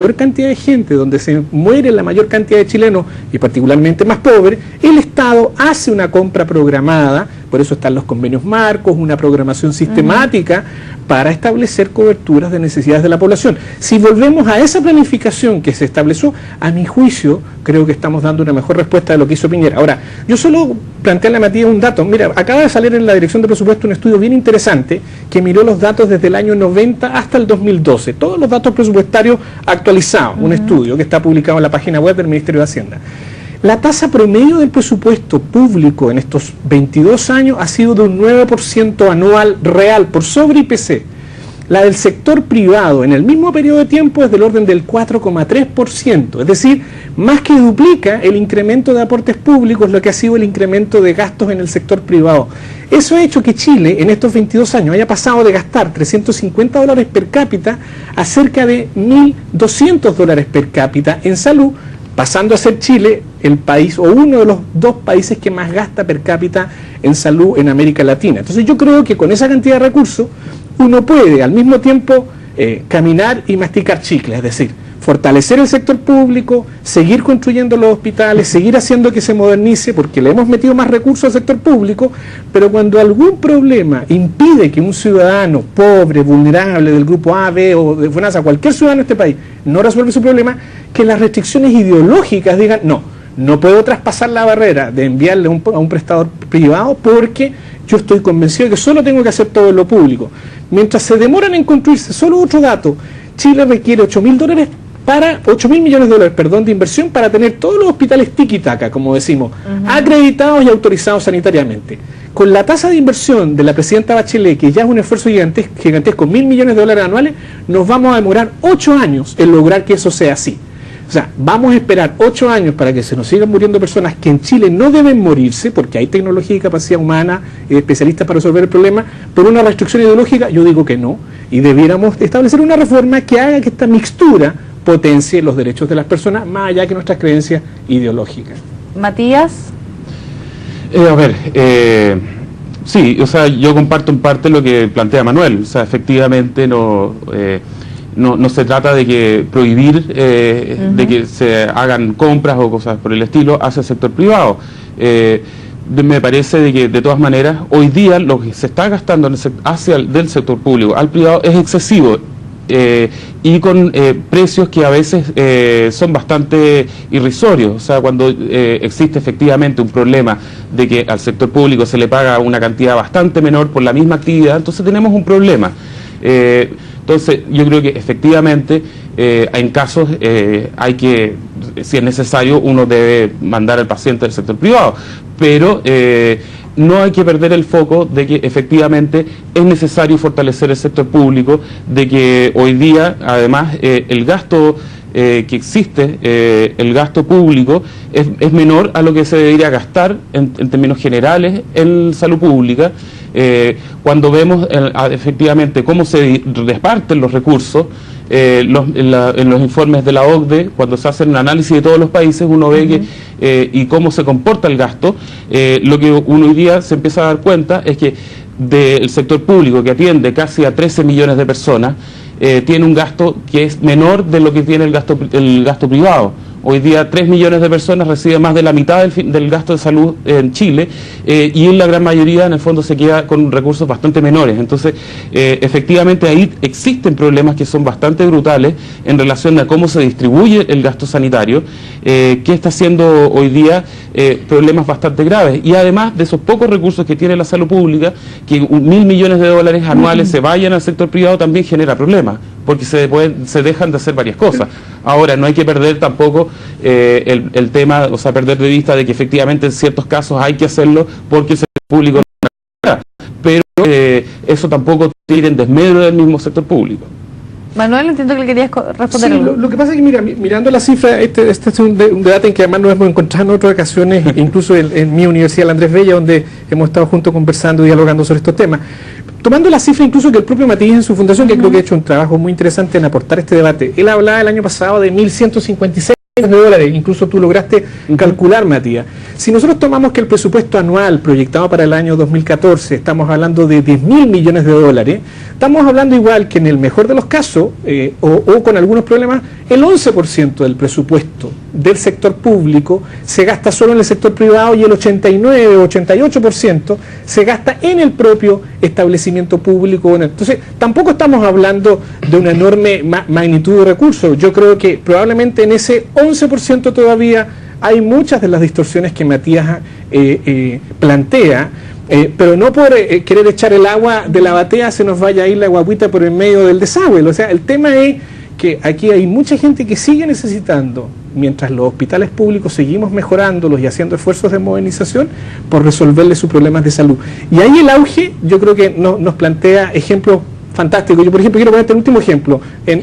mayor cantidad de gente, donde se muere la mayor cantidad de chilenos y particularmente más pobres, el Estado hace una compra programada, por eso están los convenios marcos, una programación sistemática para establecer coberturas de necesidades de la población. Si volvemos a esa planificación que se estableció, a mi juicio, creo que estamos dando una mejor respuesta de lo que hizo Piñera. Ahora, yo solo plantearle a Matías un dato. Mira, acaba de salir en la Dirección de Presupuesto un estudio bien interesante que miró los datos desde el año 90 hasta el 2012, todos los datos presupuestarios actualizados, un estudio que está publicado en la página web del Ministerio de Hacienda. La tasa promedio del presupuesto público en estos 22 años ha sido de un 9% anual real por sobre IPC. La del sector privado en el mismo periodo de tiempo es del orden del 4,3%, es decir, más que duplica el incremento de aportes públicos lo que ha sido el incremento de gastos en el sector privado. Eso ha hecho que Chile en estos 22 años haya pasado de gastar $350 per cápita a cerca de $1.200 per cápita en salud, pasando a ser Chile el país o uno de los dos países que más gasta per cápita en salud en América Latina. Entonces yo creo que con esa cantidad de recursos uno puede al mismo tiempo caminar y masticar chicle, es decir, fortalecer el sector público, seguir construyendo los hospitales, seguir haciendo que se modernice, porque le hemos metido más recursos al sector público, pero cuando algún problema impide que un ciudadano pobre, vulnerable, del grupo A, B o de FONASA, cualquier ciudadano de este país, no resuelve su problema, que las restricciones ideológicas digan, no puedo traspasar la barrera de enviarle a un prestador privado porque yo estoy convencido de que solo tengo que hacer todo en lo público. Mientras se demoran en construirse, solo otro dato, Chile requiere $8.000 millones de inversión para tener todos los hospitales tiki-taka, como decimos, acreditados y autorizados sanitariamente. Con la tasa de inversión de la presidenta Bachelet, que ya es un esfuerzo gigantesco, $1.000 millones anuales, nos vamos a demorar 8 años en lograr que eso sea así. O sea, vamos a esperar 8 años para que se nos sigan muriendo personas que en Chile no deben morirse, porque hay tecnología y capacidad humana y especialistas para resolver el problema, por una restricción ideológica. Yo digo que no, y debiéramos establecer una reforma que haga que esta mixtura potencie los derechos de las personas, más allá que nuestras creencias ideológicas. Matías. Sí, o sea, yo comparto en parte lo que plantea Manuel. O sea, efectivamente no se trata de que prohibir de que se hagan compras o cosas por el estilo hacia el sector privado. Me parece de que de todas maneras hoy día lo que se está gastando del sector público al privado es excesivo. Y con precios que a veces son bastante irrisorios. O sea, cuando existe efectivamente un problema de que al sector público se le paga una cantidad bastante menor por la misma actividad, entonces tenemos un problema. Entonces yo creo que efectivamente en casos hay que, si es necesario, uno debe mandar al paciente del sector privado, pero no hay que perder el foco de que efectivamente es necesario fortalecer el sector público, de que hoy día además el gasto que existe, el gasto público es menor a lo que se debería gastar en términos generales en salud pública. Cuando vemos efectivamente cómo se reparten los recursos, en los informes de la OCDE, cuando se hace un análisis de todos los países, uno ve que, y cómo se comporta el gasto, lo que uno hoy día se empieza a dar cuenta es que del sector público, que atiende casi a 13 millones de personas, tiene un gasto que es menor de lo que tiene el gasto privado. Hoy día 3 millones de personas reciben más de la mitad del gasto de salud en Chile, y en la gran mayoría en el fondo se queda con recursos bastante menores. Entonces efectivamente ahí existen problemas que son bastante brutales en relación a cómo se distribuye el gasto sanitario, que está haciendo hoy día problemas bastante graves. Y además de esos pocos recursos que tiene la salud pública, que $1.000 millones anuales se vayan al sector privado también genera problemas, porque se dejan de hacer varias cosas. Ahora, no hay que perder tampoco el tema, o sea, perder de vista de que efectivamente en ciertos casos hay que hacerlo porque el sector público no lo, pero eso tampoco tiene en desmedro del mismo sector público. Manuel, entiendo que le querías responder. Sí, lo que pasa es que, mira, mirando la cifra, este es un debate en que además nos hemos encontrado en otras ocasiones, incluso en mi universidad, la Andrés Bello, donde hemos estado juntos conversando y dialogando sobre estos temas. Tomando la cifra incluso que el propio Matías en su fundación, que creo que ha hecho un trabajo muy interesante en aportar este debate, él hablaba el año pasado de 1.156 de dólares, incluso tú lograste calcular, Matías. Si nosotros tomamos que el presupuesto anual proyectado para el año 2014, estamos hablando de 10.000 millones de dólares, estamos hablando igual que en el mejor de los casos, o con algunos problemas, el 11% del presupuesto del sector público se gasta solo en el sector privado y el 89 o 88% se gasta en el propio establecimiento público. Entonces, tampoco estamos hablando de una enorme magnitud de recursos. Yo creo que probablemente en ese 11% todavía hay muchas de las distorsiones que Matías plantea, pero no por querer echar el agua de la batea se nos vaya a ir la guaguita por el medio del desagüe. O sea, el tema es que aquí hay mucha gente que sigue necesitando, mientras los hospitales públicos seguimos mejorándolos y haciendo esfuerzos de modernización, por resolverle sus problemas de salud. Y ahí el auge, yo creo que nos plantea ejemplos fantásticos. Yo, por ejemplo, quiero ponerte el último ejemplo.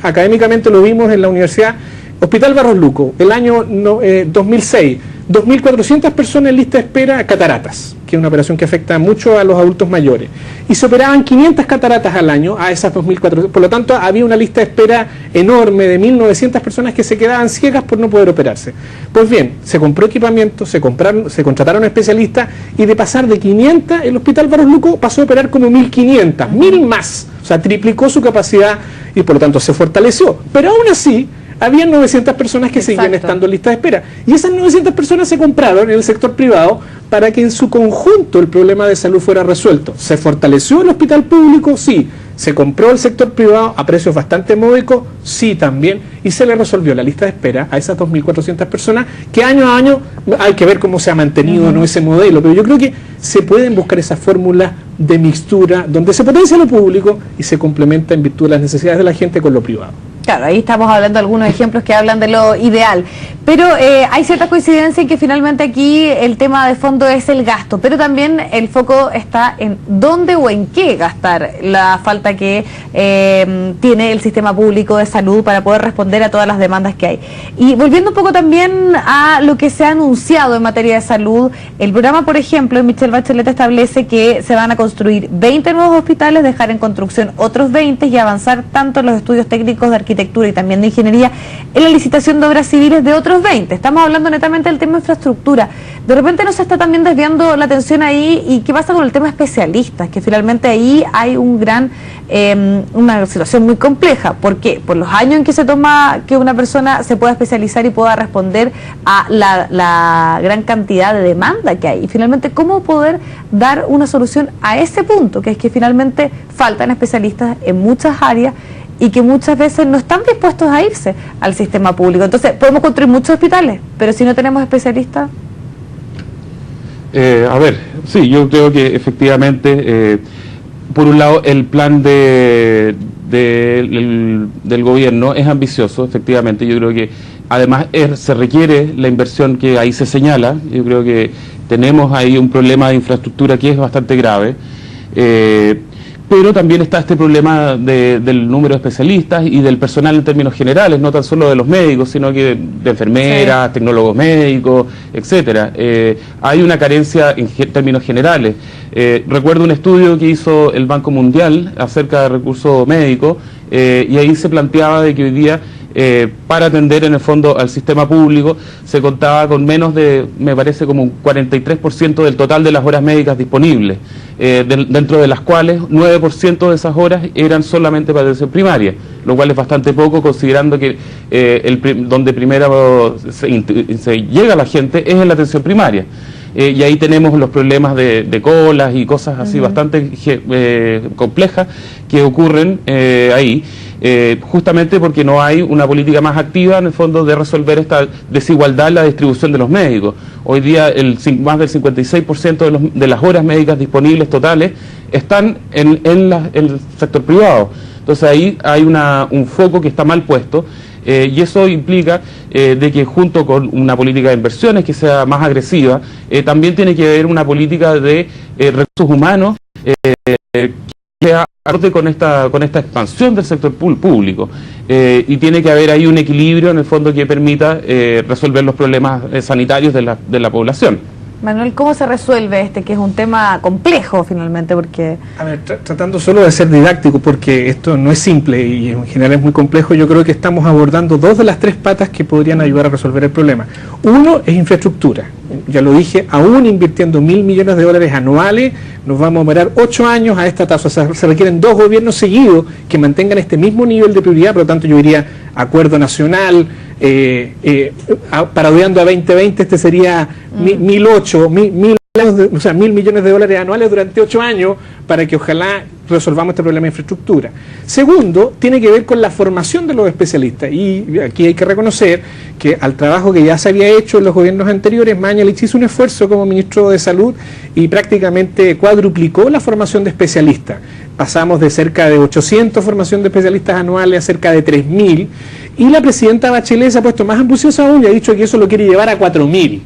Académicamente lo vimos en la Universidad Hospital Barros Luco, el año 2006, 2.400 personas en lista de espera a cataratas, que es una operación que afecta mucho a los adultos mayores. Y se operaban 500 cataratas al año a esas 2.400. Por lo tanto, había una lista de espera enorme de 1.900 personas que se quedaban ciegas por no poder operarse. Pues bien, se compró equipamiento, se contrataron especialistas, y de pasar de 500, el Hospital Barros Luco pasó a operar como 1.500, 1.000 más. O sea, triplicó su capacidad y por lo tanto se fortaleció. Pero aún así, habían 900 personas que seguían estando en lista de espera. Y esas 900 personas se compraron en el sector privado para que en su conjunto el problema de salud fuera resuelto. ¿Se fortaleció el hospital público? Sí. ¿Se compró el sector privado a precios bastante módicos? Sí, también. Y se le resolvió la lista de espera a esas 2.400 personas, que año a año hay que ver cómo se ha mantenido ¿no? ese modelo. Pero yo creo que se pueden buscar esas fórmulas de mixtura donde se potencia lo público y se complementa en virtud de las necesidades de la gente con lo privado. Claro, ahí estamos hablando de algunos ejemplos que hablan de lo ideal, pero hay cierta coincidencia en que finalmente aquí el tema de fondo es el gasto, pero también el foco está en dónde o en qué gastar la falta que tiene el sistema público de salud para poder responder a todas las demandas que hay. Y volviendo un poco también a lo que se ha anunciado en materia de salud, el programa, por ejemplo, Michelle Bachelet establece que se van a construir 20 nuevos hospitales, dejar en construcción otros 20 y avanzar tanto en los estudios técnicos de arquitectura y también de ingeniería en la licitación de obras civiles de otros 20. Estamos hablando netamente del tema de infraestructura. De repente nos está también desviando la atención ahí. ¿Y qué pasa con el tema de especialistas? Que finalmente ahí hay una situación muy compleja. ¿Por qué? Por los años en que se toma que una persona se pueda especializar y pueda responder a la gran cantidad de demanda que hay. Y finalmente, ¿cómo poder dar una solución a ese punto? Que es que finalmente faltan especialistas en muchas áreas y que muchas veces no están dispuestos a irse al sistema público. Entonces, podemos construir muchos hospitales, pero si no tenemos especialistas... A ver, sí, yo creo que efectivamente, por un lado, el plan del gobierno es ambicioso, efectivamente. Yo creo que además se requiere la inversión que ahí se señala. Yo creo que tenemos ahí un problema de infraestructura que es bastante grave. Pero también está este problema del número de especialistas y del personal en términos generales, no tan solo de los médicos, sino que de enfermeras, tecnólogos médicos, etcétera. Hay una carencia en términos generales. Recuerdo un estudio que hizo el Banco Mundial acerca de recursos médicos, y ahí se planteaba de que hoy día, para atender en el fondo al sistema público, se contaba con menos de, me parece, como un 43% del total de las horas médicas disponibles, dentro de las cuales 9% de esas horas eran solamente para atención primaria, lo cual es bastante poco, considerando que donde primero se llega a la gente es en la atención primaria. Y ahí tenemos los problemas de colas y cosas así bastante complejas que ocurren ahí. Justamente porque no hay una política más activa en el fondo de resolver esta desigualdad en la distribución de los médicos. Hoy día más del 56% de las horas médicas disponibles totales están en el sector privado. Entonces ahí hay un foco que está mal puesto, y eso implica de que junto con una política de inversiones que sea más agresiva, también tiene que haber una política de recursos humanos que acorde con esta expansión del sector público, y tiene que haber ahí un equilibrio en el fondo que permita resolver los problemas sanitarios de la población. Manuel, ¿cómo se resuelve que es un tema complejo finalmente? Porque a ver, tratando solo de ser didáctico, porque esto no es simple y en general es muy complejo, yo creo que estamos abordando dos de las tres patas que podrían ayudar a resolver el problema. Uno es infraestructura. Ya lo dije, aún invirtiendo $1.000 millones anuales, nos vamos a demorar 8 años a esta tasa. O sea, se requieren 2 gobiernos seguidos que mantengan este mismo nivel de prioridad. Por lo tanto, yo diría acuerdo nacional, parodiando a 2020, este sería 1.000 millones de dólares anuales durante 8 años para que ojalá resolvamos este problema de infraestructura. Segundo, tiene que ver con la formación de los especialistas, y aquí hay que reconocer que al trabajo que ya se había hecho en los gobiernos anteriores, Mañalich hizo un esfuerzo como ministro de Salud y prácticamente cuadruplicó la formación de especialistas. Pasamos de cerca de 800 formación de especialistas anuales a cerca de 3.000, y la presidenta Bachelet se ha puesto más ambiciosa aún y ha dicho que eso lo quiere llevar a 4.000,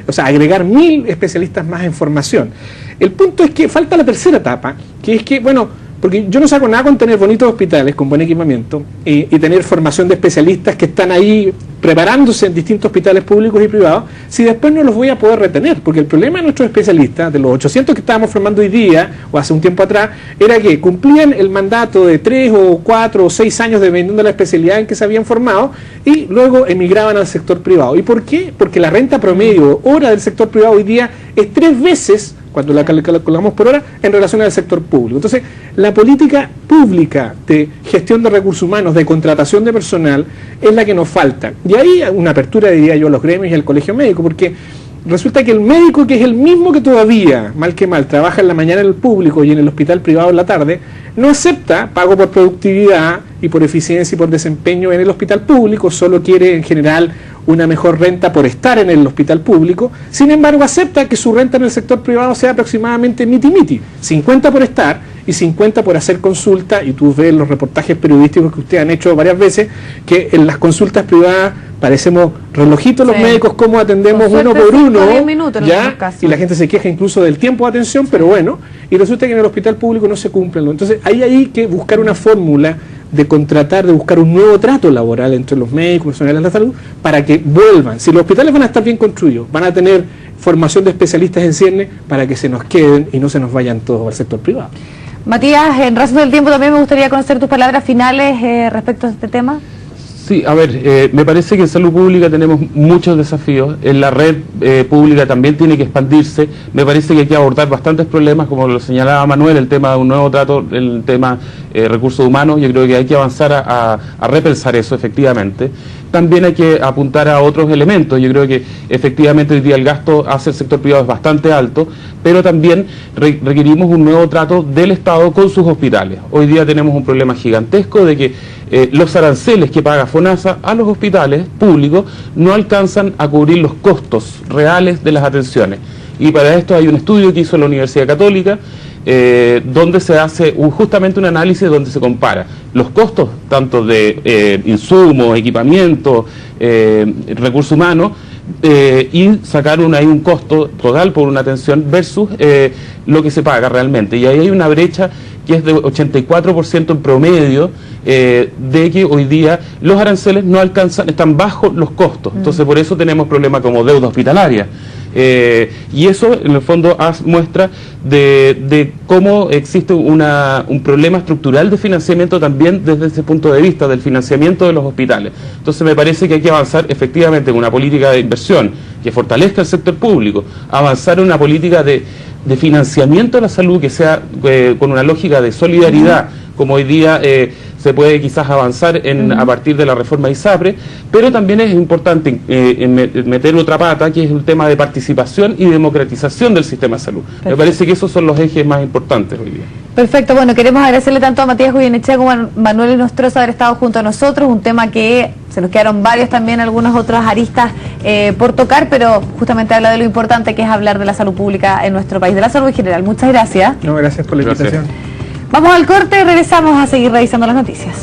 o sea, agregar 1.000 especialistas más en formación. El punto es que falta la tercera etapa, que es que, bueno, porque yo no saco nada con tener bonitos hospitales, con buen equipamiento, y tener formación de especialistas que están ahí preparándose en distintos hospitales públicos y privados, si después no los voy a poder retener, porque el problema de nuestros especialistas, de los 800 que estábamos formando hoy día, o hace un tiempo atrás, era que cumplían el mandato de 3 o 4 o 6 años dependiendo de la especialidad en que se habían formado, y luego emigraban al sector privado. ¿Y por qué? Porque la renta promedio, hora del sector privado hoy día, es 3 veces cuando la calculamos por hora, en relación al sector público. Entonces, la política pública de gestión de recursos humanos, de contratación de personal, es la que nos falta. Y ahí una apertura, diría yo, a los gremios y al colegio médico, porque resulta que el médico, que es el mismo que todavía, mal que mal, trabaja en la mañana en el público y en el hospital privado en la tarde, no acepta pago por productividad y por eficiencia y por desempeño en el hospital público, solo quiere en general una mejor renta por estar en el hospital público. Sin embargo, acepta que su renta en el sector privado sea aproximadamente miti-miti, 50 por estar y 50 por hacer consulta, y tú ves los reportajes periodísticos que ustedes han hecho varias veces, que en las consultas privadas parecemos relojitos los médicos, cómo atendemos uno por uno, 10 minutos ¿ya? Y la gente se queja incluso del tiempo de atención, pero bueno, y resulta que en el hospital público no se cumplen. Entonces, ahí hay que buscar una fórmula de contratar, de buscar un nuevo trato laboral entre los médicos, profesionales de la salud, para que vuelvan. Si los hospitales van a estar bien construidos, van a tener formación de especialistas en cierne, para que se nos queden y no se nos vayan todos al sector privado. Matías, en razón del tiempo también me gustaría conocer tus palabras finales respecto a este tema. Sí, a ver, me parece que en salud pública tenemos muchos desafíos, en la red pública también tiene que expandirse, me parece que hay que abordar bastantes problemas, como lo señalaba Manuel, el tema de un nuevo trato, el tema recursos humanos, yo creo que hay que avanzar a repensar eso efectivamente. También hay que apuntar a otros elementos, yo creo que efectivamente hoy día el gasto hacia el sector privado es bastante alto, pero también requerimos un nuevo trato del Estado con sus hospitales. Hoy día tenemos un problema gigantesco de que los aranceles que paga FONASA a los hospitales públicos no alcanzan a cubrir los costos reales de las atenciones. Y para esto hay un estudio que hizo la Universidad Católica, donde se hace justamente un análisis donde se compara los costos tanto de insumos, equipamiento, recursos humanos, y sacaron ahí un costo total por una atención versus lo que se paga realmente. Y ahí hay una brecha que es de 84% en promedio, de que hoy día los aranceles no alcanzan, están bajo los costos. Entonces por eso tenemos problemas como deuda hospitalaria. Y eso en el fondo muestra de cómo existe un problema estructural de financiamiento también desde ese punto de vista del financiamiento de los hospitales. Entonces me parece que hay que avanzar efectivamente en una política de inversión que fortalezca el sector público, avanzar en una política de financiamiento de la salud que sea con una lógica de solidaridad, como hoy día se puede quizás avanzar a partir de la reforma de ISAPRE, pero también es importante meter otra pata, que es el tema de participación y democratización del sistema de salud. Perfecto. Me parece que esos son los ejes más importantes hoy día. Perfecto, bueno, queremos agradecerle tanto a Matías Goyenechea como a Manuel Nostroza haber estado junto a nosotros, un tema que se nos quedaron varios también, algunas otras aristas por tocar, pero justamente habla de lo importante que es hablar de la salud pública en nuestro país, de la salud en general. Muchas gracias. No, gracias por la invitación. Vamos al corte y regresamos a seguir revisando las noticias.